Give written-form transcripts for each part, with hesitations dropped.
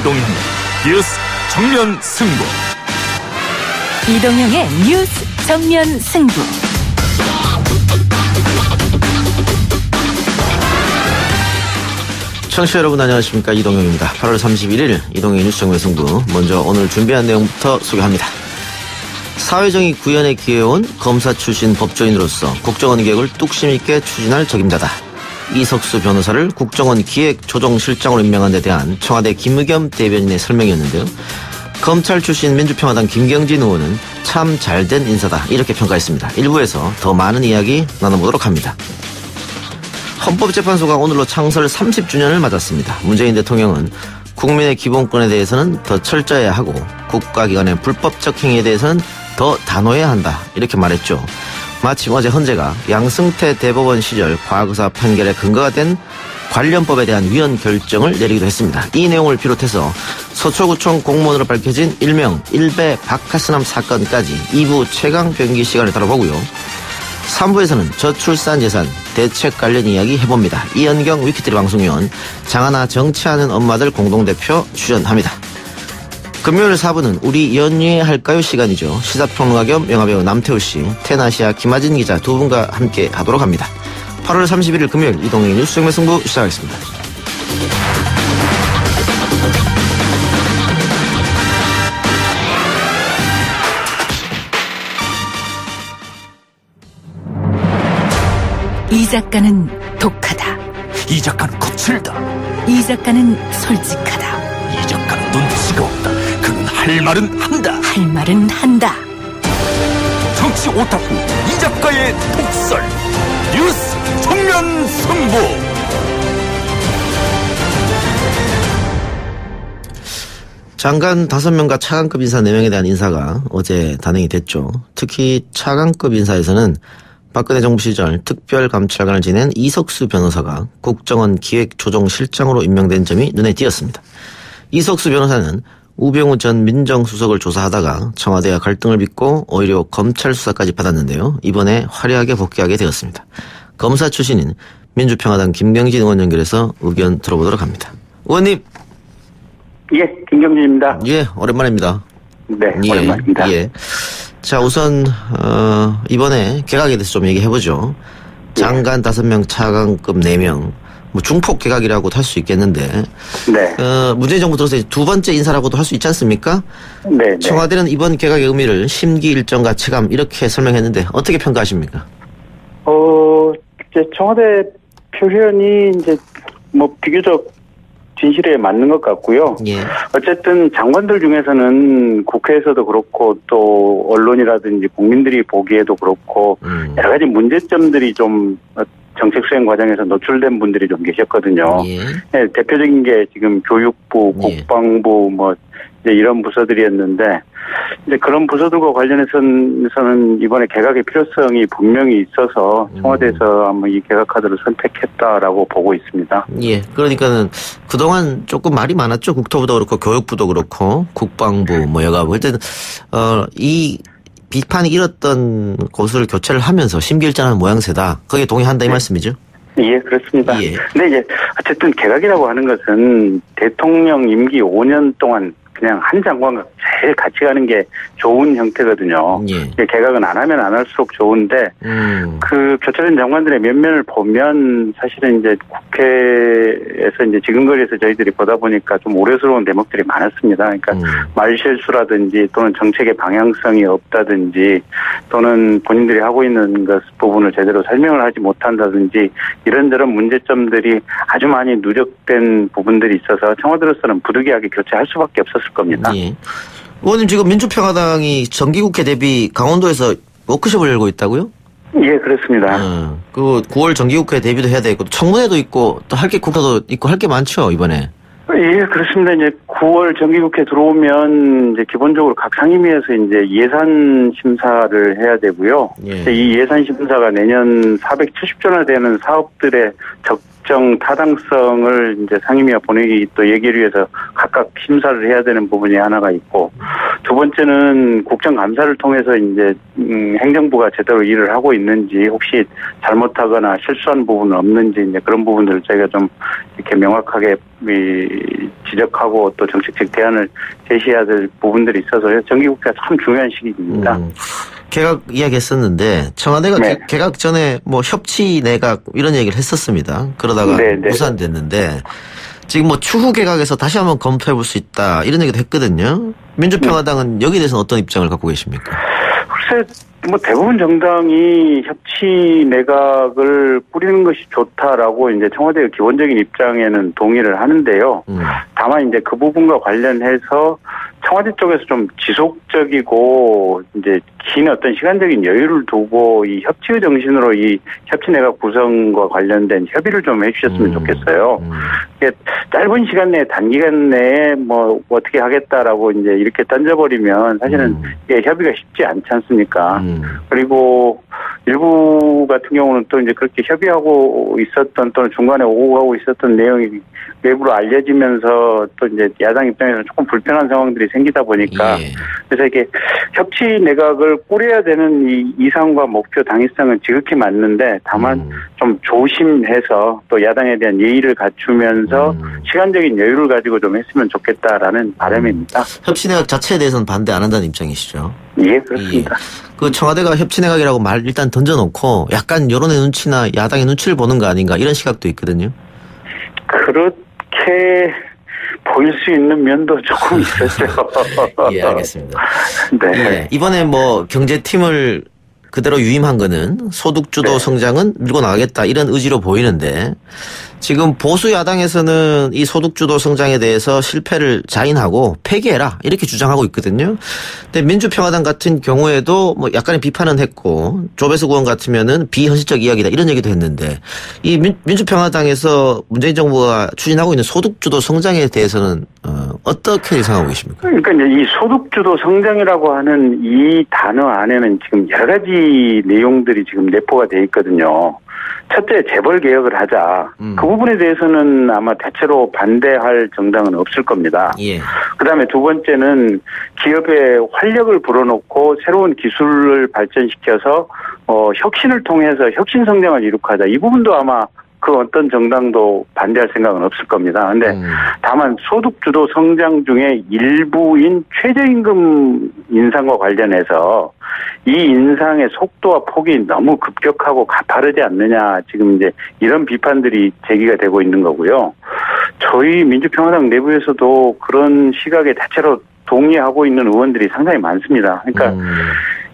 이동형 뉴스 정면 승부. 이동형의 뉴스 정면 승부. 청취자 여러분 안녕하십니까, 이동형입니다. 8월 31일 이동형의 뉴스 정면 승부. 먼저 오늘 준비한 내용부터 소개합니다. 사회정의 구현에 기여해온 검사 출신 법조인으로서 국정원 개혁을 뚝심 있게 추진할 적임자다. 이석수 변호사를 국정원 기획조정실장으로 임명한 데 대한 청와대 김의겸 대변인의 설명이었는데요. 검찰 출신 민주평화당 김경진 의원은 참 잘된 인사다, 이렇게 평가했습니다. 1부에서 더 많은 이야기 나눠보도록 합니다. 헌법재판소가 오늘로 창설 30주년을 맞았습니다. 문재인 대통령은 국민의 기본권에 대해서는 더 철저해야 하고 국가기관의 불법적 행위에 대해서는 더 단호해야 한다, 이렇게 말했죠. 마침 어제 헌재가 양승태 대법원 시절 과거사 판결의 근거가 된 관련법에 대한 위헌 결정을 내리기도 했습니다. 이 내용을 비롯해서 서초구청 공무원으로 밝혀진 일명 일베 박하스남 사건까지 2부 최강 변기 시간을 다뤄보고요. 3부에서는 저출산 예산 대책 관련 이야기 해봅니다. 이현경 위키트리 방송위원, 장하나 정치하는 엄마들 공동대표 출연합니다. 금요일 4부는 우리 연예할까요 시간이죠. 시사평론가 겸 영화배우 남태우 씨, 텐아시아 김하진 기자 두 분과 함께 하도록 합니다. 8월 31일 금요일 이동형의 뉴스 정면 승부 시작하겠습니다. 이 작가는 독하다. 이 작가는 거칠다. 이 작가는 솔직하다. 이 작가는 눈치가 없다. 그는 할 말은 한다. 할 말은 한다. 정치 오타쿠 이 작가의 독설. 뉴스 정면 승부. 장관 5명과 차관급 인사 4명에 대한 인사가 어제 단행이 됐죠. 특히 차관급 인사에서는 박근혜 정부 시절 특별감찰관을 지낸 이석수 변호사가 국정원 기획조정실장으로 임명된 점이 눈에 띄었습니다. 이석수 변호사는 우병우 전 민정수석을 조사하다가 청와대와 갈등을 빚고 오히려 검찰 수사까지 받았는데요. 이번에 화려하게 복귀하게 되었습니다. 검사 출신인 민주평화당 김경진 의원 연결해서 의견 들어보도록 합니다. 의원님. 예, 김경진입니다. 예, 오랜만입니다. 네, 오랜만입니다. 예. 자, 우선 이번에 개각에 대해서 좀 얘기해보죠. 장관 5명, 차관급 4명, 뭐 중폭 개각이라고도 할 수 있겠는데, 네. 문재인 정부 들어서 두 번째 인사라고도 할 수 있지 않습니까? 네. 청와대는 이번 개각의 의미를 심기 일정과 체감 이렇게 설명했는데 어떻게 평가하십니까? 이제 청와대 표현이 이제 뭐 비교적 진실에 맞는 것 같고요. 예. 어쨌든 장관들 중에서는 국회에서도 그렇고 또 언론이라든지 국민들이 보기에도 그렇고 여러 가지 문제점들이 좀 정책 수행 과정에서 노출된 분들이 좀 계셨거든요. 예. 네, 대표적인 게 지금 교육부, 국방부 뭐 이제 이런 부서들이었는데 이제 그런 부서들과 관련해서는 이번에 개각의 필요성이 분명히 있어서 청와대에서 아마 이 개각 카드를 선택했다라고 보고 있습니다. 예. 그러니까는 그동안 조금 말이 많았죠. 국토부도 그렇고 교육부도 그렇고 국방부 뭐 여가부. 일단 이 비판이 일었던 곳을 교체를 하면서 심기일전하는 모양새다. 거기에 동의한다 이 말씀이죠? 예, 그렇습니다. 예. 근데 이제 어쨌든 개각이라고 하는 것은 대통령 임기 5년 동안 그냥 한 장관과 제일 같이 가는 게 좋은 형태거든요. 예. 개각은 안 하면 안 할수록 좋은데 그 교체된 장관들의 면면을 보면 사실은 이제 국회에서 이제 지근거리에서 저희들이 보다 보니까 좀 우려스러운 대목들이 많았습니다. 그러니까 말실수라든지 또는 정책의 방향성이 없다든지 또는 본인들이 하고 있는 부분을 제대로 설명을 하지 못한다든지 이런저런 문제점들이 아주 많이 누적된 부분들이 있어서 청와대로서는 부득이하게 교체할 수밖에 없었을 겁니다. 예. 의원님 지금 민주평화당이 정기국회 대비 강원도에서 워크숍을 열고 있다고요? 예, 그렇습니다. 그 9월 정기국회 대비도 해야 되고 청문회도 있고 또 할 게 국회도 있고 할 게 많죠 이번에. 예, 그렇습니다. 이제 9월 정기국회 들어오면 이제 기본적으로 각 상임위에서 이제 예산 심사를 해야 되고요. 예. 이 예산 심사가 내년 470조나 되는 사업들의 적정 타당성을 이제 상임위와 본회의 또 예결위에서 각각 심사를 해야 되는 부분이 하나가 있고 두 두 번째는 국정감사를 통해서 이제 행정부가 제대로 일을 하고 있는지 혹시 잘못하거나 실수한 부분은 없는지 이제 그런 부분들을 저희가 좀 이렇게 명확하게 지적하고 또 정책적 대안을 제시해야 될 부분들이 있어서요. 정기국회가 참 중요한 시기입니다. 개각 이야기했었는데 청와대가 네. 개각 전에 뭐 협치 내각 이런 얘기를 했었습니다. 그러다가 무산됐는데 지금 뭐 추후 개각에서 다시 한번 검토해 볼 수 있다 이런 얘기도 했거든요. 민주평화당은 여기에 대해서는 어떤 입장을 갖고 계십니까? 글쎄 뭐 대부분 정당이 협치 내각을 꾸리는 것이 좋다라고 이제 청와대의 기본적인 입장에는 동의를 하는데요. 다만 이제 그 부분과 관련해서 청와대 쪽에서 좀 지속적이고 이제 긴 어떤 시간적인 여유를 두고 이 협치의 정신으로 이 협치 내각 구성과 관련된 협의를 좀 해주셨으면 좋겠어요. 짧은 시간 내에 단기간 내에 뭐 어떻게 하겠다라고 이제 이렇게 던져버리면 사실은 이게 협의가 쉽지 않지 않습니까? 그리고 일부 같은 경우는 또 이제 그렇게 협의하고 있었던 또는 중간에 오고 가고 있었던 내용이 외부로 알려지면서 또 이제 야당 입장에서는 조금 불편한 상황들이 생기다 보니까 그래서 이게 협치 내각을 꾸려야 되는 이 이상과 목표 당위성은 지극히 맞는데 다만 좀 조심해서 또 야당에 대한 예의를 갖추면서 시간적인 여유를 가지고 좀 했으면 좋겠다라는 바람입니다. 협치 내각 자체에 대해서는 반대 안 한다는 입장이시죠? 예, 그렇습니다. 그 청와대가 협치 내각이라고 말 일단 던져놓고 약간 여론의 눈치나 야당의 눈치를 보는 거 아닌가 이런 시각도 있거든요. 그렇게 보일 수 있는 면도 조금 있었죠. 예, 알겠습니다. 네. 예, 이번에 뭐 경제팀을 그대로 유임한 거는 소득주도 성장은 밀고 나가겠다 이런 의지로 보이는데 지금 보수 야당에서는 이 소득주도 성장에 대해서 실패를 자인하고 폐기해라 이렇게 주장하고 있거든요. 근데 민주평화당 같은 경우에도 뭐 약간의 비판은 했고 조배수 의원 같으면은 비현실적 이야기다 이런 얘기도 했는데 이 민주평화당에서 문재인 정부가 추진하고 있는 소득주도 성장에 대해서는 어떻게 예상하고 계십니까? 그러니까 이제 이 소득주도 성장이라고 하는 이 단어 안에는 지금 여러 가지 내용들이 지금 내포가 돼 있거든요. 첫째, 재벌 개혁을 하자. 그 부분에 대해서는 아마 대체로 반대할 정당은 없을 겁니다. 예. 그다음에 두 번째는 기업에 활력을 불어넣고 새로운 기술을 발전시켜서 혁신을 통해서 혁신 성장을 이룩하자. 이 부분도 아마 그 어떤 정당도 반대할 생각은 없을 겁니다. 근데 다만 소득주도 성장 중에 일부인 최저임금 인상과 관련해서 이 인상의 속도와 폭이 너무 급격하고 가파르지 않느냐 지금 이제 이런 비판들이 제기가 되고 있는 거고요. 저희 민주평화당 내부에서도 그런 시각에 대체로 동의하고 있는 의원들이 상당히 많습니다. 그러니까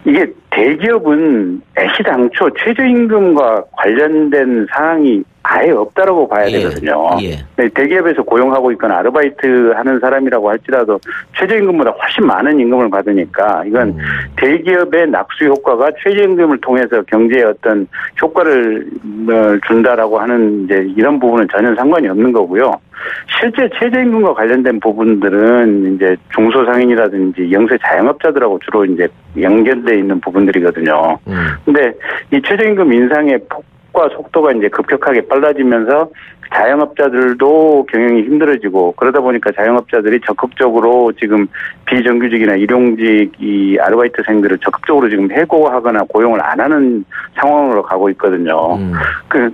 이게 대기업은 애시당초 최저임금과 관련된 사항이 아예 없다라고 봐야 되거든요. 대기업에서 고용하고 있거나 아르바이트 하는 사람이라고 할지라도 최저임금보다 훨씬 많은 임금을 받으니까 이건 대기업의 낙수 효과가 최저임금을 통해서 경제에 어떤 효과를 준다라고 하는 이제 이런 부분은 전혀 상관이 없는 거고요. 실제 최저임금과 관련된 부분들은 이제 중소상인이라든지 영세 자영업자들하고 주로 이제 연결돼 있는 부분들이거든요. 근데 이 최저임금 인상의 폭과 속도가 이제 급격하게 빨라지면서 자영업자들도 경영이 힘들어지고 그러다 보니까 자영업자들이 적극적으로 지금 비정규직이나 일용직 이 아르바이트생들을 적극적으로 지금 해고하거나 고용을 안 하는 상황으로 가고 있거든요.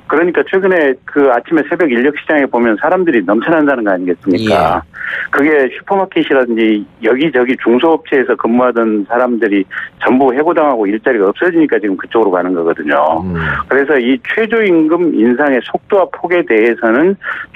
그러니까 최근에 그 아침에 새벽 인력 시장에 보면 사람들이 넘쳐난다는 거 아니겠습니까? 그게 슈퍼마켓이라든지 여기저기 중소업체에서 근무하던 사람들이 전부 해고당하고 일자리가 없어지니까 지금 그쪽으로 가는 거거든요. 그래서 이 최저임금 인상의 속도와 폭에 대해서는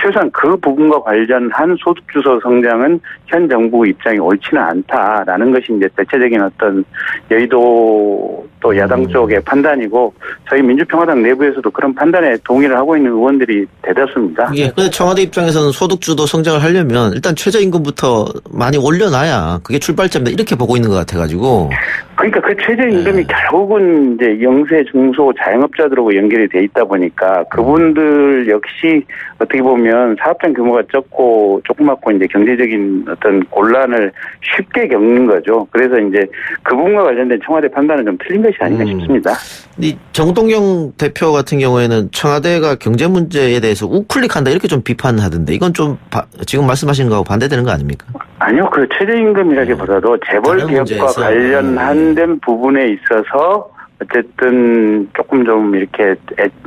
최소한 그 부분과 관련한 소득주도 성장은 현 정부 입장이 옳지는 않다라는 것이 이제 대체적인 어떤 여의도 또 야당 쪽의 판단이고 저희 민주평화당 내부에서도 그런 판단에 동의를 하고 있는 의원들이 대다수입니다. 예. 근데 청와대 입장에서는 소득주도 성장을 하려면 일단 최저임금부터 많이 올려놔야 그게 출발점이다 이렇게 보고 있는 것 같아가지고. 그러니까 그 최저임금이 결국은 이제 영세, 중소, 자영업자들하고 연결이 돼 있다 보니까 그분들 역시 어떻게 보면 사업장 규모가 적고 조그맣고 이제 경제적인 어떤 곤란을 쉽게 겪는 거죠. 그래서 이제 그 부분과 관련된 청와대 판단은 좀 틀린 것이 것이 아닌가 싶습니다. 이 정동영 대표 같은 경우에는 청와대가 경제 문제에 대해서 우클릭한다 이렇게 좀 비판하던데 이건 좀 지금 말씀하신 거하고 반대되는 거 아닙니까? 아니요. 그 최저임금이라기보다도 재벌 기업과 관련한 부분에 있어서 어쨌든 조금 좀 이렇게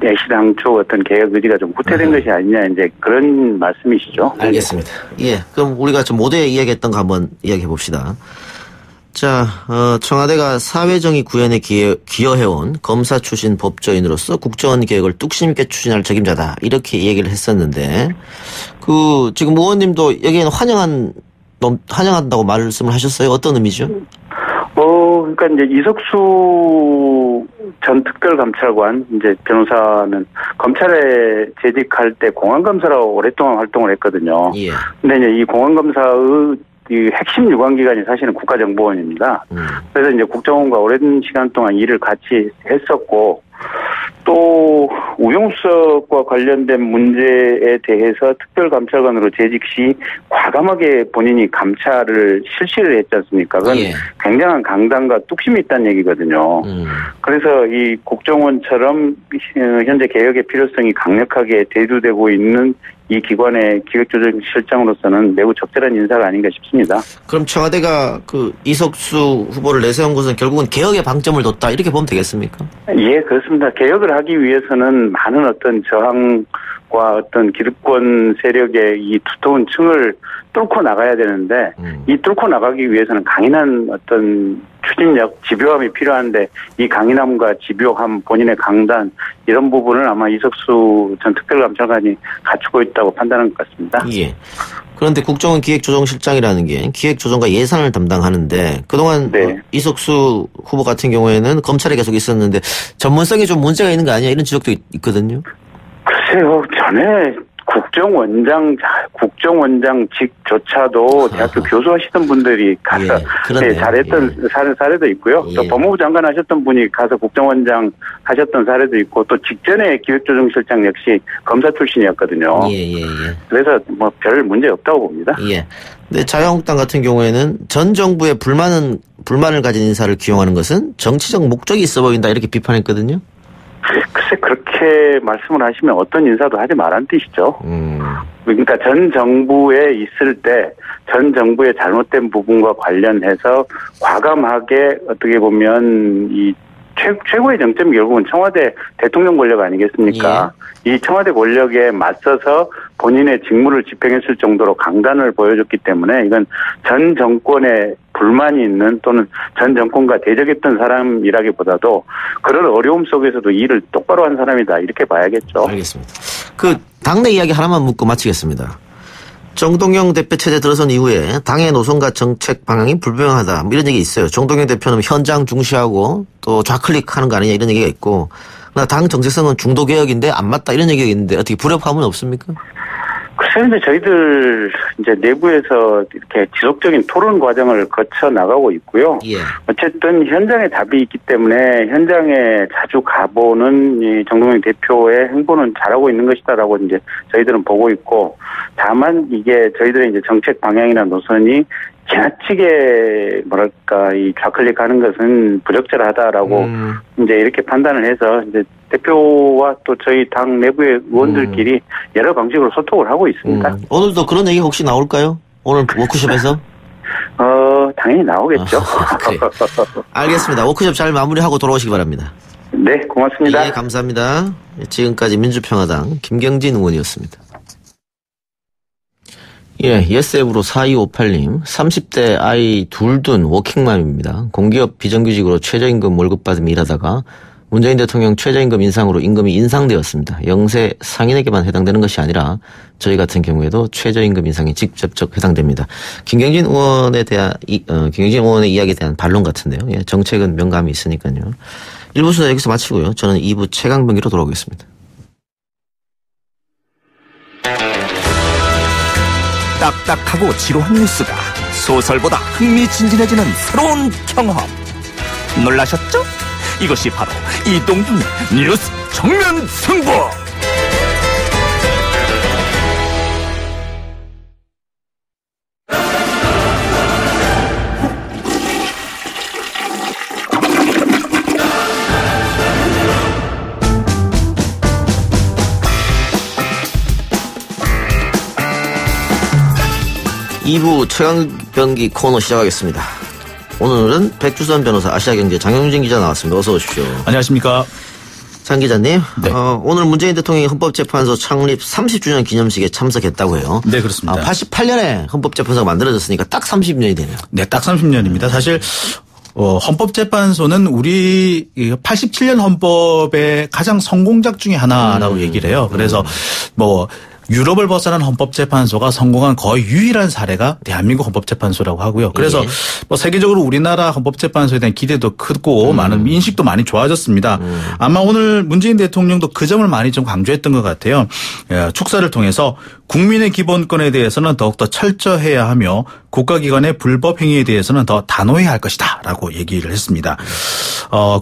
애시당초 어떤 개혁 의지가 좀 후퇴된 것이 아니냐 이제 그런 말씀이시죠. 알겠습니다. 예, 그럼 우리가 좀 모두에 이야기했던 거 한번 이야기해 봅시다. 자, 청와대가 사회정의 구현에 기여해온 검사 출신 법조인으로서 국정원 개혁을 뚝심 있게 추진할 책임자다 이렇게 얘기를 했었는데 지금 의원님도 여기에는 환영한다고 말씀을 하셨어요. 어떤 의미죠? 그러니까 이제 이석수 전 특별감찰관 이제 변호사는 검찰에 재직할 때 공안검사로 오랫동안 활동을 했거든요. 예. 근데 이제 이 공안검사의 이 핵심 유관기관이 사실은 국가정보원입니다. 그래서 이제 국정원과 오랜 시간 동안 일을 같이 했었고 또 우병우수석과 관련된 문제에 대해서 특별감찰관으로 재직 시 과감하게 본인이 감찰을 실시를 했지 않습니까? 그건 굉장한 강단과 뚝심이 있다는 얘기거든요. 그래서 이 국정원처럼 현재 개혁의 필요성이 강력하게 대두되고 있는 이 기관의 기획조정실장으로서는 매우 적절한 인사가 아닌가 싶습니다. 그럼 청와대가 이석수 후보를 내세운 것은 결국은 개혁의 방점을 뒀다 이렇게 보면 되겠습니까? 예, 그렇습니다. 개혁을 하기 위해서는 많은 어떤 저항과 어떤 기득권 세력의 이 두터운 층을 뚫고 나가야 되는데 이 뚫고 나가기 위해서는 강인한 어떤 추진력, 집요함이 필요한데 이 강인함과 집요함, 본인의 강단 이런 부분을 아마 이석수 전 특별감찰관이 갖추고 있다고 판단한 것 같습니다. 예. 그런데 국정원 기획조정실장이라는 게 기획조정과 예산을 담당하는데 그동안 이석수 후보 같은 경우에는 검찰에 계속 있었는데 전문성이 좀 문제가 있는 거 아니냐 이런 지적도 있거든요. 글쎄요. 전에 국정원장직조차도 대학교 교수하시던 분들이 가서 잘했던 사례도 있고요. 또 법무부 장관 하셨던 분이 가서 국정원장 하셨던 사례도 있고 또 직전에 기획조정실장 역시 검사 출신이었거든요. 그래서 뭐 별 문제 없다고 봅니다. 근데 자유한국당 같은 경우에는 전 정부의 불만을 가진 인사를 기용하는 것은 정치적 목적이 있어 보인다 이렇게 비판했거든요. 글쎄 그렇게 말씀을 하시면 어떤 인사도 하지 말란 뜻이죠. 그러니까 전 정부에 있을 때 전 정부의 잘못된 부분과 관련해서 과감하게 어떻게 보면 이 최고의 정점이 결국은 청와대 대통령 권력 아니겠습니까? 이 청와대 권력에 맞서서 본인의 직무를 집행했을 정도로 강단을 보여줬기 때문에 이건 전 정권에 불만이 있는 또는 전 정권과 대적했던 사람이라기보다도 그런 어려움 속에서도 일을 똑바로 한 사람이다 이렇게 봐야겠죠. 알겠습니다. 당내 이야기 하나만 묻고 마치겠습니다. 정동영 대표 체제 들어선 이후에 당의 노선과 정책 방향이 불분명하다 이런 얘기 있어요. 정동영 대표는 현장 중시하고 또 좌클릭하는 거 아니냐 이런 얘기가 있고 당 정체성은 중도개혁인데 안 맞다 이런 얘기가 있는데 어떻게 불협화음은 없습니까? 글쎄요, 이제 저희들 이제 내부에서 이렇게 지속적인 토론 과정을 거쳐 나가고 있고요. 어쨌든 현장에 답이 있기 때문에 현장에 자주 가보는 이 정동영 대표의 행보는 잘하고 있는 것이다라고 이제 저희들은 보고 있고, 다만 이게 저희들의 이제 정책 방향이나 노선이 지나치게 이 좌클릭하는 것은 부적절하다라고 이제 이렇게 판단을 해서 이제 대표와 또 저희 당 내부의 의원들끼리 여러 방식으로 소통을 하고 있습니다. 오늘도 그런 얘기 혹시 나올까요? 오늘 워크숍에서? 당연히 나오겠죠. 알겠습니다. 워크숍 잘 마무리하고 돌아오시기 바랍니다. 네, 고맙습니다. 예, 감사합니다. 지금까지 민주평화당 김경진 의원이었습니다. 예, 예스앱으로 4258님, 30대 아이 둘 둔 워킹맘입니다. 공기업 비정규직으로 최저임금 월급 받으며 일하다가 문재인 대통령 최저임금 인상으로 임금이 인상되었습니다. 영세 상인에게만 해당되는 것이 아니라 저희 같은 경우에도 최저임금 인상이 직접적 해당됩니다. 김경진 의원의 이야기에 대한 반론 같은데요. 예, 정책은 명감이 있으니까요. 1부 순서 여기서 마치고요. 저는 2부 최강병기로 돌아오겠습니다. 딱딱하고 지루한 뉴스가 소설보다 흥미진진해지는 새로운 경험. 놀라셨죠? 이것이 바로 이동준의 뉴스 정면 승부. 2부 최강병기 코너 시작하겠습니다. 오늘은 백주선 변호사, 아시아경제 장영진 기자 나왔습니다. 어서 오십시오. 안녕하십니까. 장 기자님, 네. 오늘 문재인 대통령이 헌법재판소 창립 30주년 기념식에 참석했다고 해요. 네, 그렇습니다. 88년에 헌법재판소가 만들어졌으니까 딱 30년이 되네요. 네, 딱 30년입니다. 사실 헌법재판소는 우리 87년 헌법의 가장 성공작 중에 하나라고 얘기를 해요. 그래서 유럽을 벗어난 헌법재판소가 성공한 거의 유일한 사례가 대한민국 헌법재판소라고 하고요. 그래서 세계적으로 우리나라 헌법재판소에 대한 기대도 크고 많은 인식도 많이 좋아졌습니다. 아마 오늘 문재인 대통령도 그 점을 많이 좀 강조했던 것 같아요. 축사를 통해서 국민의 기본권에 대해서는 더욱더 철저해야 하며 국가기관의 불법 행위에 대해서는 더 단호해야 할 것이다 라고 얘기를 했습니다.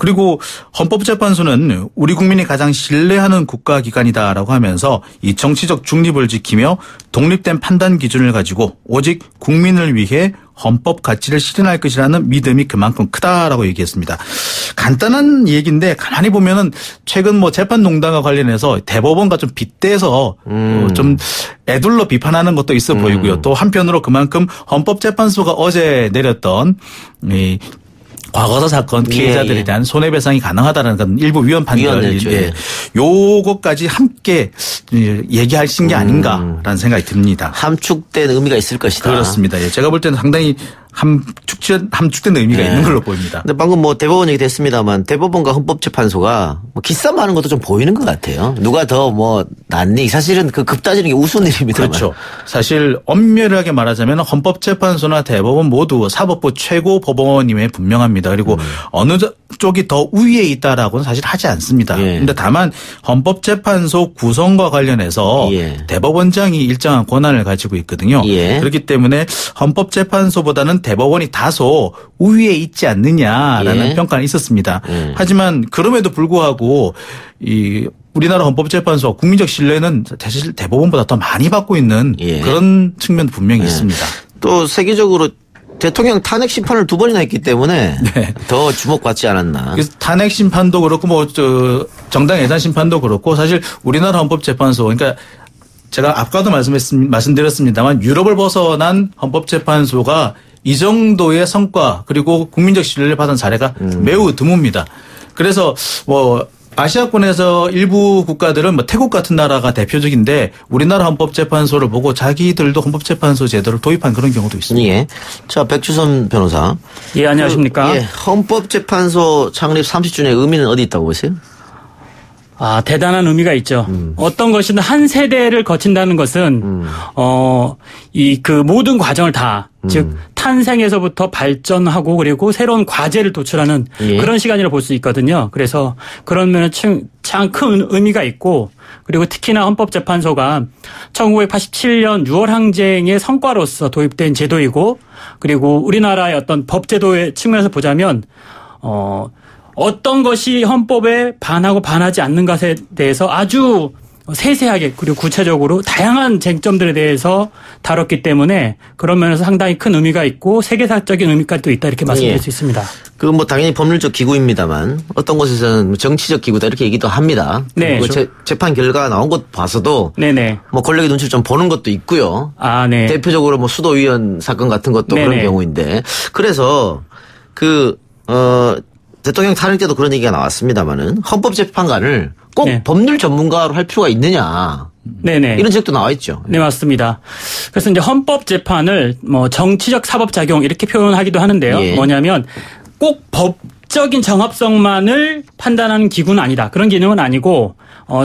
그리고 헌법재판소는 우리 국민이 가장 신뢰하는 국가기관이다라고 하면서 이 정치적 중립을 지키며 독립된 판단 기준을 가지고 오직 국민을 위해 헌법 가치를 실현할 것이라는 믿음이 그만큼 크다라고 얘기했습니다. 간단한 얘기인데 가만히 보면은 최근 재판농단과 관련해서 대법원과 좀 빗대서 좀 애둘러 비판하는 것도 있어 보이고요. 또 한편으로 그만큼 헌법재판소가 어제 내렸던 이 과거사 사건 피해자들에 대한 손해배상이 가능하다는 건 일부 위헌 판결인데 요것까지 함께 얘기하신 게 아닌가라는 생각이 듭니다. 함축된 의미가 있을 것이다. 그렇습니다. 제가 볼 때는 상당히 함축된 의미가 있는 걸로 보입니다. 근데 방금 대법원 얘기 됐습니다만 대법원과 헌법재판소가 기싸움 하는 것도 좀 보이는 것 같아요. 누가 더 낫니? 사실은 급따지는 게 우스운 일입니다만. 그렇죠. 사실 엄밀하게 말하자면 헌법재판소나 대법원 모두 사법부 최고 법원임에 분명합니다. 그리고 어느 쪽이 더 우위에 있다라고는 사실 하지 않습니다. 그런데 다만 헌법재판소 구성과 관련해서 대법원장이 일정한 권한을 가지고 있거든요. 그렇기 때문에 헌법재판소보다는 대법원이 다소 우위에 있지 않느냐라는 평가는 있었습니다. 하지만 그럼에도 불구하고 우리나라 헌법재판소 국민적 신뢰는 사실 대법원보다 더 많이 받고 있는 그런 측면도 분명히 있습니다. 또 세계적으로 대통령 탄핵 심판을 2번이나 했기 때문에 더 주목받지 않았나. 그래서 탄핵 심판도 그렇고 정당 예산 심판도 그렇고 사실 우리나라 헌법재판소 그러니까 제가 아까도 말씀드렸습니다만 유럽을 벗어난 헌법재판소가 이 정도의 성과 그리고 국민적 신뢰를 받은 사례가 매우 드뭅니다. 그래서 아시아권에서 일부 국가들은 태국 같은 나라가 대표적인데 우리나라 헌법재판소를 보고 자기들도 헌법재판소 제도를 도입한 그런 경우도 있습니다. 자, 백주선 변호사. 안녕하십니까. 헌법재판소 창립 30주년의 의미는 어디 있다고 보세요? 대단한 의미가 있죠. 어떤 것이든 한 세대를 거친다는 것은, 모든 과정을 다, 즉, 탄생에서부터 발전하고 그리고 새로운 과제를 도출하는 그런 시간이라고 볼 수 있거든요. 그래서 그런 면은 참 큰 의미가 있고, 그리고 특히나 헌법재판소가 1987년 6월 항쟁의 성과로서 도입된 제도이고, 그리고 우리나라의 어떤 법제도의 측면에서 보자면, 어떤 것이 헌법에 반하고 반하지 않는 것에 대해서 아주 세세하게 그리고 구체적으로 다양한 쟁점들에 대해서 다뤘기 때문에 그런 면에서 상당히 큰 의미가 있고 세계사적인 의미까지도 있다 이렇게 말씀드릴 수 있습니다. 당연히 법률적 기구입니다만 어떤 곳에서는 정치적 기구다 이렇게 얘기도 합니다. 네. 재판 결과가 나온 것 봐서도 권력의 눈치를 좀 보는 것도 있고요. 대표적으로 수도위원 사건 같은 것도 그런 경우인데 그래서 대통령 탄핵 때도 그런 얘기가 나왔습니다만은 헌법재판관을 꼭 법률 전문가로 할 필요가 있느냐. 이런 지적도 나와 있죠. 네, 맞습니다. 그래서 이제 헌법재판을 정치적 사법작용 이렇게 표현하기도 하는데요. 뭐냐면 꼭 법적인 정합성만을 판단하는 기구는 아니다. 그런 기능은 아니고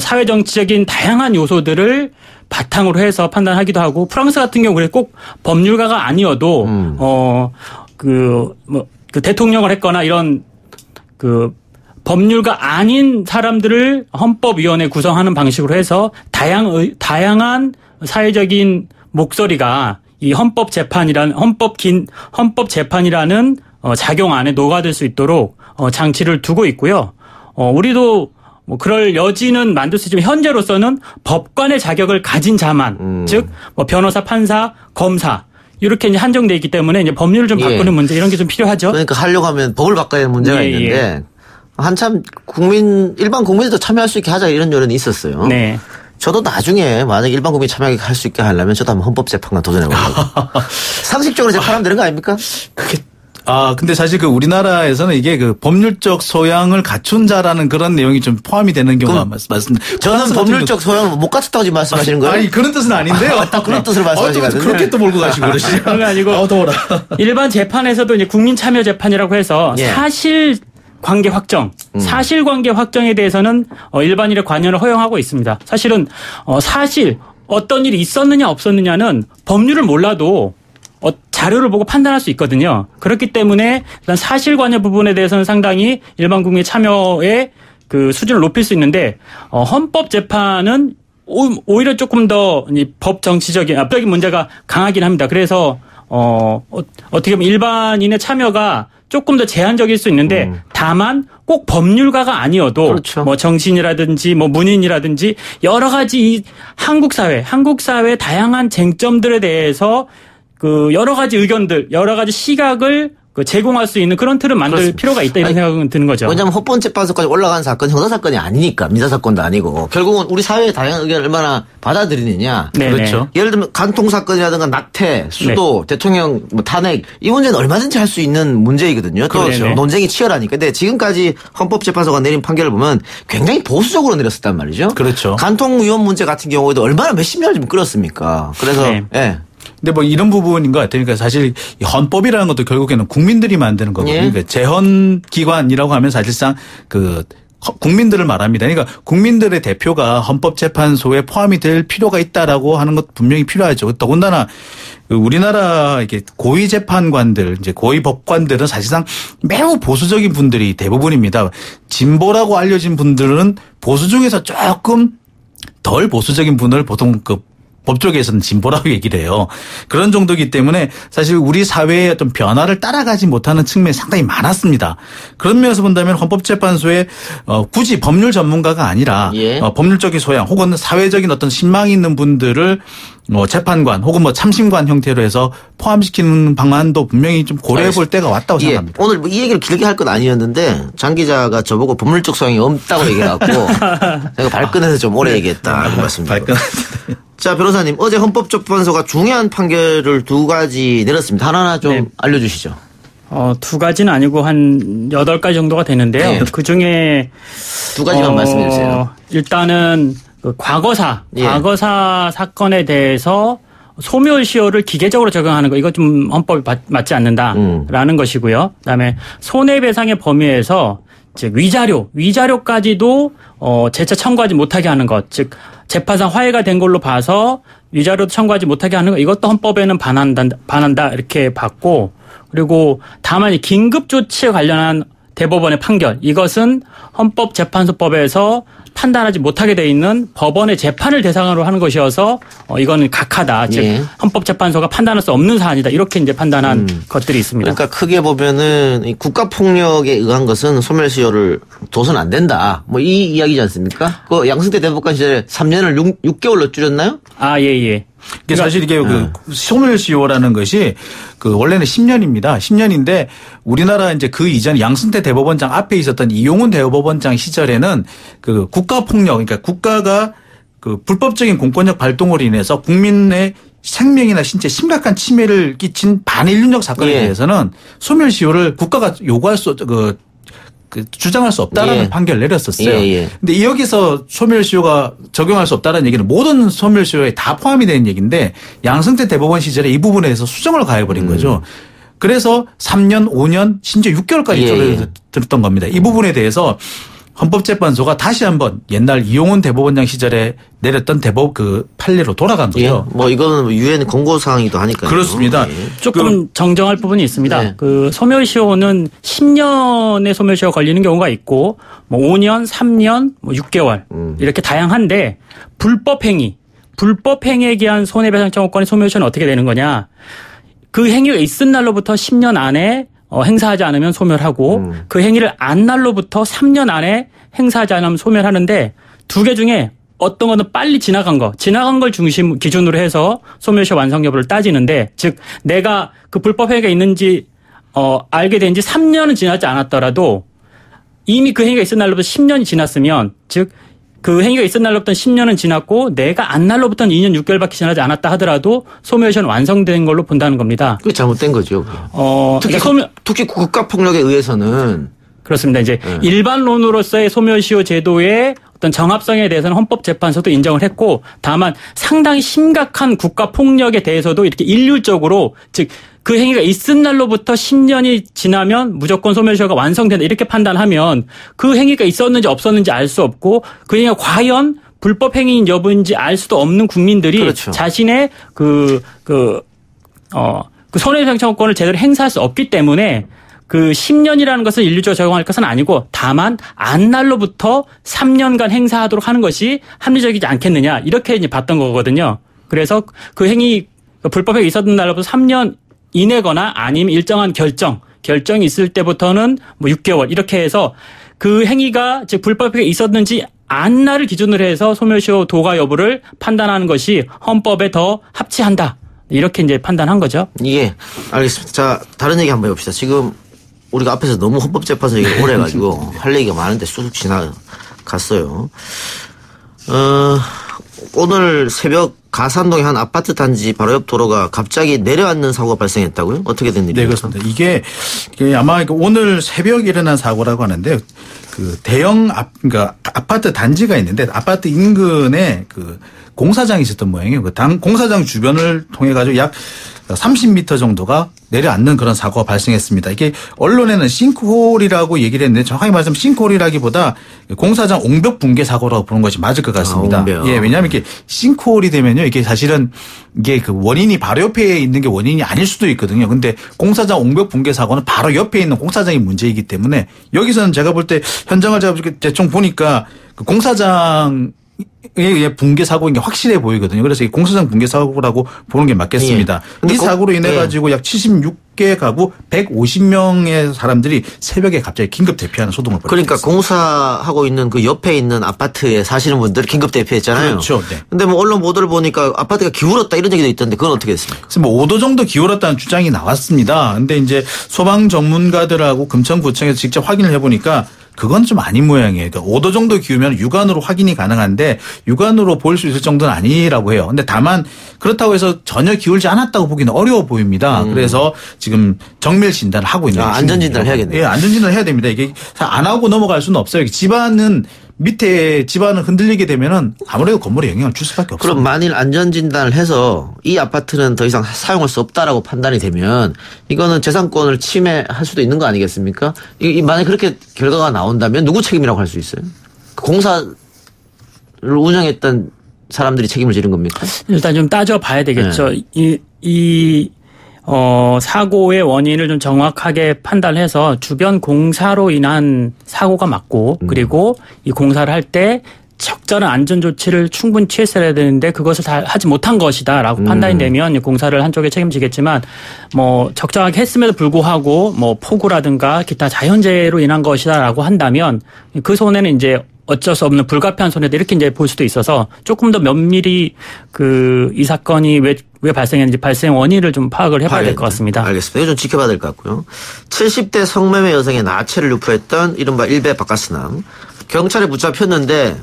사회정치적인 다양한 요소들을 바탕으로 해서 판단하기도 하고 프랑스 같은 경우에 꼭 법률가가 아니어도 대통령을 했거나 이런 법률가 아닌 사람들을 헌법위원회 구성하는 방식으로 해서 다양한 사회적인 목소리가 이 헌법재판이라는 작용 안에 녹아들 수 있도록 장치를 두고 있고요. 우리도 그럴 여지는 만들 수 있지만 현재로서는 법관의 자격을 가진 자만 즉 변호사, 판사, 검사 이렇게 이제 한정돼 있기 때문에 이제 법률을 좀 바꾸는 문제 이런 게 좀 필요하죠. 그러니까 하려고 하면 법을 바꿔야 하는 문제가 있는데 한참 일반 국민들도 참여할 수 있게 하자 이런 여론이 있었어요. 저도 나중에 만약 일반 국민이 참여하게 할 수 있게 하려면 저도 한번 헌법재판관 도전해보려고. 상식적으로 재판하면 되는 거 아닙니까? 그게 근데 사실 그 우리나라에서는 이게 그 법률적 소양을 갖춘 자라는 그런 내용이 좀 포함이 되는 경우가 많습니다. 저는 법률적 소양을 못 갖췄다고 지금 말씀하시는 거예요? 아니, 그런 뜻은 아닌데요. 딱 그런 뜻을 말씀하시거든요. 그렇게 또 몰고 가시고 그러시죠. 그게 아니고. 더워라. 일반 재판에서도 이제 국민 참여 재판이라고 해서 사실 관계 확정, 사실관계 확정에 대해서는 일반인의 관여를 허용하고 있습니다. 사실은 사실 어떤 일이 있었느냐 없었느냐는 법률을 몰라도 자료를 보고 판단할 수 있거든요. 그렇기 때문에 일단 사실관여 부분에 대해서는 상당히 일반 국민 참여의 그 수준을 높일 수 있는데 헌법재판은 오히려 조금 더 법 정치적인 압력적인 문제가 강하긴 합니다. 그래서 어떻게 보면 일반인의 참여가 조금 더 제한적일 수 있는데 다만 꼭 법률가가 아니어도 그렇죠. 뭐 정치인이라든지 뭐 문인이라든지 여러 가지 이 한국 사회 다양한 쟁점들에 대해서 그 여러 가지 의견들, 여러 가지 시각을 제공할 수 있는 그런 틀을 만들 그렇습니다. 필요가 있다 이런 생각은 드는 거죠. 왜냐하면 헌법재판소까지 올라간 사건 형사사건이 아니니까 민사사건도 아니고 결국은 우리 사회의 다양한 의견을 얼마나 받아들이느냐. 네네. 그렇죠. 예를 들면 간통사건이라든가 낙태, 수도, 대통령 탄핵 이 문제는 얼마든지 할 수 있는 문제이거든요. 또 그렇죠. 논쟁이 치열하니까. 근데 지금까지 헌법재판소가 내린 판결을 보면 굉장히 보수적으로 내렸었단 말이죠. 그렇죠. 간통위원 문제 같은 경우에도 얼마나 몇십 년을 좀 끌었습니까. 그래서 네. 근데 뭐 이런 부분인 것 같아요. 그러니까 사실 이 헌법이라는 것도 결국에는 국민들이 만드는 거거든요. 예. 그러니까 재헌기관이라고 하면 사실상 그 국민들을 말합니다. 그러니까 국민들의 대표가 헌법재판소에 포함이 될 필요가 있다라고 하는 것 분명히 필요하죠. 더군다나 우리나라 이게 고위 재판관들, 이제 고위 법관들은 사실상 매우 보수적인 분들이 대부분입니다. 진보라고 알려진 분들은 보수 중에서 조금 덜 보수적인 분을 보통 법 쪽에서는 진보라고 얘기를 해요. 그런 정도이기 때문에 사실 우리 사회의 어떤 변화를 따라가지 못하는 측면이 상당히 많았습니다. 그런 면에서 본다면 헌법재판소에 굳이 법률 전문가가 아니라 법률적인 소양 혹은 사회적인 어떤 신망이 있는 분들을 재판관 혹은 참심관 형태로 해서 포함시키는 방안도 분명히 좀 고려해 볼 때가 왔다고 생각합니다. 오늘 이 얘기를 길게 할 건 아니었는데 장 기자가 저보고 법률적 소양이 없다고 얘기해갖고 제가 발끈해서 좀 오래 얘기했다. 그 말씀드립니다. 자, 변호사님, 어제 헌법재판소가 중요한 판결을 2가지 내렸습니다. 하나하나 좀 알려주시죠. 2가지는 아니고 한 8가지 정도가 되는데요. 네. 그 중에 2가지만 말씀해 주세요. 일단은 그 과거사 사건에 대해서 소멸시효를 기계적으로 적용하는 거 이거 좀 헌법에 맞지 않는다라는 것이고요. 그다음에 손해배상의 범위에서 즉 위자료까지도 재차 청구하지 못하게 하는 것, 즉 재판상 화해가 된 걸로 봐서 위자료도 청구하지 못하게 하는 것 이것도 헌법에는 반한다 이렇게 봤고 그리고 다만 긴급 조치에 관련한 대법원의 판결 이것은 헌법재판소법에서 판단하지 못하게 돼 있는 법원의 재판을 대상으로 하는 것이어서 이거는 각하다. 즉 헌법재판소가 판단할 수 없는 사안이다. 이렇게 이제 판단한 것들이 있습니다. 그러니까 크게 보면은 이 국가폭력에 의한 것은 소멸시효를 둬서는 안 된다. 뭐 이 이야기지 않습니까? 그 양승태 대법관 시절에 3년을 6개월로 줄였나요? 예. 이게 사실 이게 그 소멸시효라는 것이 그 원래는 10년입니다. 10년인데 우리나라 이제 그 이전 양승태 대법원장 앞에 있었던 이용훈 대법원장 시절에는 그 국가폭력 그러니까 국가가 그 불법적인 공권력 발동으로 인해서 국민의 생명이나 신체 심각한 침해를 끼친 반인륜적 사건에 대해서는 소멸시효를 국가가 요구할 수 주장할 수 없다라는 판결을 내렸었어요. 근데 여기서 소멸시효가 적용할 수 없다는 얘기는 모든 소멸시효에 다 포함이 되는 얘기인데 양승태 대법원 시절에 이 부분에 대해서 수정을 가해버린 거죠. 그래서 3년, 5년, 심지어 6개월까지 들었던 겁니다. 이 부분에 대해서 헌법재판소가 다시 한번 옛날 이용훈 대법원장 시절에 내렸던 판례로 돌아간 거죠. 뭐 이거는 유엔 권고사항이기도 하니까요. 그렇습니다. 조금 정정할 부분이 있습니다. 그 소멸시효는 10년의 소멸시효가 걸리는 경우가 있고 뭐 5년, 3년, 뭐 6개월 이렇게 다양한데 불법행위에 기한 손해배상 청구권의 소멸시효는 어떻게 되는 거냐. 그 행위가 있은 날로부터 10년 안에 행사하지 않으면 소멸하고 그 행위를 안 날로부터 3년 안에 행사하지 않으면 소멸하는데 2개 중에 어떤 거는 빨리 지나간 걸 기준으로 해서 소멸시효 완성 여부를 따지는데 즉 내가 그 불법 행위가 있는지 알게 된 지 3년은 지나지 않았더라도 이미 그 행위가 있은 날로부터 10년이 지났으면 즉 그 행위가 있은 날로부터 10년은 지났고 내가 안 날로부터는 2년 6개월밖에 지나지 않았다 하더라도 소멸시효는 완성된 걸로 본다는 겁니다. 그게 잘못된 거죠. 특히 국가폭력에 의해서는 그렇습니다. 이제 일반론으로서의 소멸시효 제도의 어떤 정합성에 대해서는 헌법재판소도 인정을 했고 다만 상당히 심각한 국가폭력에 대해서도 이렇게 일률적으로 즉 그 행위가 있은 날로부터 10년이 지나면 무조건 소멸시효가 완성된다 이렇게 판단하면 그 행위가 있었는지 없었는지 알 수 없고 그 행위가 과연 불법 행위인 여부인지 알 수도 없는 국민들이 그렇죠. 자신의 그 손해배상청구권을 제대로 행사할 수 없기 때문에 그 10년이라는 것을 일률적으로 적용할 것은 아니고 다만 안날로부터 3년간 행사하도록 하는 것이 합리적이지 않겠느냐 이렇게 이제 봤던 거거든요. 그래서 그 행위 불법행위 있었던 날로부터 3년 이내거나 아니면 일정한 결정이 있을 때부터는 뭐 6개월 이렇게 해서 그 행위가 즉 불법행위가 있었는지 안날을 기준으로 해서 소멸시효 도가 여부를 판단하는 것이 헌법에 더 합치한다. 이렇게 이제 판단한 거죠. 예, 알겠습니다. 자, 다른 얘기 한번 해봅시다. 지금 우리가 앞에서 너무 헌법재판소 얘기를 오래 해가지고 할 얘기가 많은데 쑥쑥 지나갔어요. 오늘 새벽 가산동의 한 아파트 단지 바로 옆 도로가 갑자기 내려앉는 사고가 발생했다고요? 어떻게 된 일입니까? 네, 그렇습니다. 이게 아마 오늘 새벽 일어난 사고라고 하는데 그 대형 그러니까 아파트 단지가 있는데 아파트 인근에 그 공사장이 있었던 모양이에요. 그 공사장 주변을 통해 가지고 약 30m 정도가 내려앉는 그런 사고가 발생했습니다. 이게 언론에는 싱크홀이라고 얘기를 했는데 정확하게 말하자면 싱크홀이라기보다 공사장 옹벽 붕괴 사고라고 보는 것이 맞을 것 같습니다. 예, 왜냐하면 이게 싱크홀이 되면요, 이게 사실은 이게 그 원인이 바로 옆에 있는 게 원인이 아닐 수도 있거든요. 근데 공사장 옹벽 붕괴 사고는 바로 옆에 있는 공사장이 문제이기 때문에 여기서는 제가 볼 때 현장을 제가 대충 보니까 그 공사장 예, 붕괴 사고인 게 확실해 보이거든요. 그래서 이 공사장 붕괴 사고라고 보는 게 맞겠습니다. 이 사고로 인해 가지고 약 76개 가구 150명의 사람들이 새벽에 갑자기 긴급 대피하는 소동을 벌였습니다. 그러니까 공사하고 있는 그 옆에 있는 아파트에 사시는 분들이 긴급 대피했잖아요. 그렇죠. 네. 근데 뭐 언론 보도를 보니까 아파트가 기울었다 이런 얘기도 있던데 그건 어떻게 됐습니까? 그래서 뭐 5도 정도 기울었다는 주장이 나왔습니다. 근데 이제 소방 전문가들하고 금천구청에서 직접 확인을 해보니까 그건 좀 아닌 모양이에요. 그러니까 5도 정도 기우면 육안으로 확인이 가능한데 육안으로 볼 수 있을 정도는 아니라고 해요. 근데 다만 그렇다고 해서 전혀 기울지 않았다고 보기는 어려워 보입니다. 그래서 지금 정밀 진단을 하고 있는 안전진단을 해야겠네요. 예, 안전진단을 해야 됩니다. 이게 안 하고 넘어갈 수는 없어요. 집안은 흔들리게 되면은 아무래도 건물에 영향을 줄 수밖에 없어요. 그럼 만일 안전진단을 해서 이 아파트는 더 이상 사용할 수 없다라고 판단이 되면 이거는 재산권을 침해할 수도 있는 거 아니겠습니까? 만약 그렇게 결과가 나온다면 누구 책임이라고 할 수 있어요? 공사를 운영했던 사람들이 책임을 지는 겁니까? 일단 좀 따져봐야 되겠죠. 네. 사고의 원인을 좀 정확하게 판단해서 주변 공사로 인한 사고가 맞고 그리고 이 공사를 할 때 적절한 안전 조치를 충분히 취했어야 되는데 그것을 다 하지 못한 것이다라고 판단이 되면 공사를 한쪽에 책임지겠지만 뭐 적정하게 했음에도 불구하고 뭐 폭우라든가 기타 자연재해로 인한 것이다라고 한다면 그 손해는 이제 어쩔 수 없는 불가피한 손해다 이렇게 이제 볼 수도 있어서 조금 더 면밀히 이 사건이 왜 발생했는지 발생 원인을 좀 파악을 해봐야 될 것 같습니다. 알겠습니다. 이거 좀 지켜봐야 될 것 같고요. 70대 성매매 여성의 나체를 유포했던 이른바 일베 박가스남 경찰에 붙잡혔는데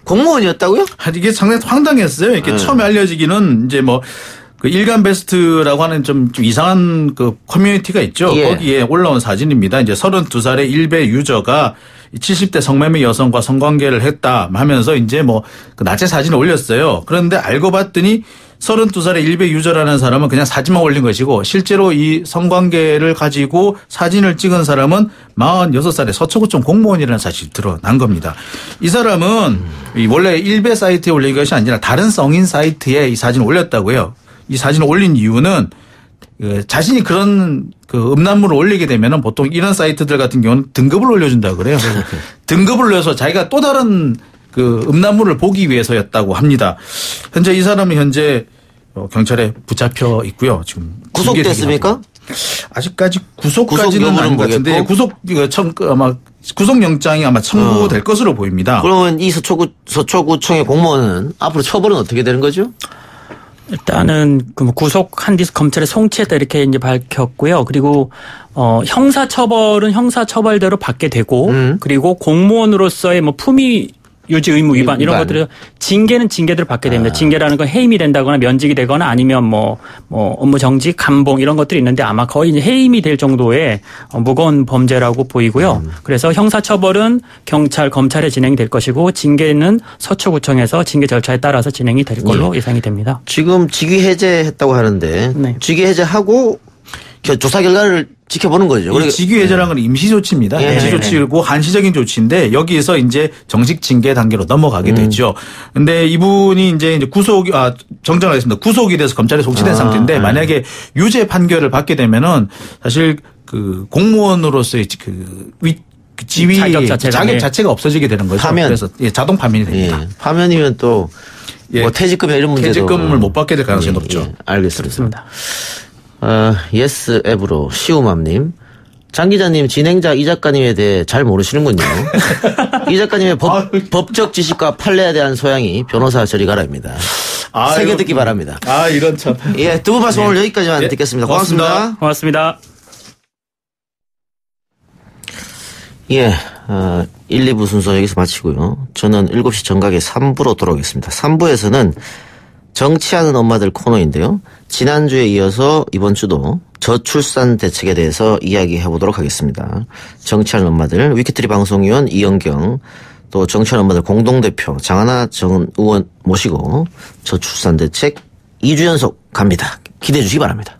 공무원이었다고요? 이게 상당히 황당했어요. 이렇게 처음에 알려지기는 이제 그 일간 베스트라고 하는 좀 이상한 그 커뮤니티가 있죠. 예. 거기에 올라온 사진입니다. 이제 32살의 일베 유저가 70대 성매매 여성과 성관계를 했다 하면서 이제 그 나체 사진을 올렸어요. 그런데 알고 봤더니 32살의 일베 유저라는 사람은 그냥 사진만 올린 것이고 실제로 이 성관계를 가지고 사진을 찍은 사람은 46살의 서초구청 공무원이라는 사실이 드러난 겁니다. 이 사람은 원래 일베 사이트에 올린 것이 아니라 다른 성인 사이트에 이 사진을 올렸다고요. 이 사진을 올린 이유는 자신이 그런 음란물을 올리게 되면은 보통 이런 사이트들 같은 경우는 등급을 올려준다고 그래요. 그래서 등급을 올려서 자기가 또 다른 음란물을 보기 위해서였다고 합니다. 현재 이 사람은 경찰에 붙잡혀 있고요. 지금 구속됐습니까? 아직까지 구속까지는 아닌 것 같은데 구속영장이 아마 청구될 것으로 보입니다. 그러면 이 서초구청의 공무원은 앞으로 처벌은 어떻게 되는 거죠? 일단은 구속한 뒤 검찰에 송치했다 이렇게 이제 밝혔고요. 그리고 형사처벌은 형사처벌대로 받게 되고 그리고 공무원으로서의 품위 유지 의무 위반 이런 것들을 징계는 징계대로 받게 됩니다. 징계라는 건 해임이 된다거나 면직이 되거나 아니면 뭐 업무 정지, 감봉 이런 것들이 있는데 아마 거의 이제 해임이 될 정도의 무거운 범죄라고 보이고요. 그래서 형사처벌은 경찰, 검찰에 진행이 될 것이고 징계는 서초구청에서 징계 절차에 따라서 진행이 될 걸로 예상이 됩니다. 지금 직위 해제했다고 하는데 네. 직위 해제하고 조사 결과를 지켜보는 거죠. 이 직위 해제라는 건 임시 조치입니다. 예. 임시 조치고 한시적인 조치인데 여기에서 이제 정식 징계 단계로 넘어가게 되죠. 근데 이분이 이제 정정을 하겠습니다. 구속이 돼서 검찰에 송치된 상태인데 만약에 유죄 판결을 받게 되면은 사실 그 공무원으로서의 그 지위 자격 자체가 없어지게 되는 거죠. 파면. 그래서 자동 파면이 됩니다. 예. 파면이면 또 뭐 퇴직금 이런 문제도 퇴직금을 못 받게 될 가능성이 높죠. 알겠습니다. 예스 앱으로 시우맘님. 장 기자님 진행자 이 작가님에 대해 잘 모르시는군요. 이 작가님의 법적 지식과 판례에 대한 소양이 변호사 저리 가라입니다. 새겨 듣기 바랍니다. 이런 참. 예, 두 분 말씀 오늘 여기까지만 듣겠습니다. 고맙습니다. 고맙습니다. 예, 1, 2부 순서 여기서 마치고요. 저는 7시 정각에 3부로 돌아오겠습니다. 3부에서는 정치하는 엄마들 코너인데요. 지난주에 이어서 이번 주도 저출산 대책에 대해서 이야기해 보도록 하겠습니다. 정치하는 엄마들 위키트리 방송위원 이영경 또 정치하는 엄마들 공동대표 장하나 전 의원 모시고 저출산 대책 2주 연속 갑니다. 기대해 주시기 바랍니다.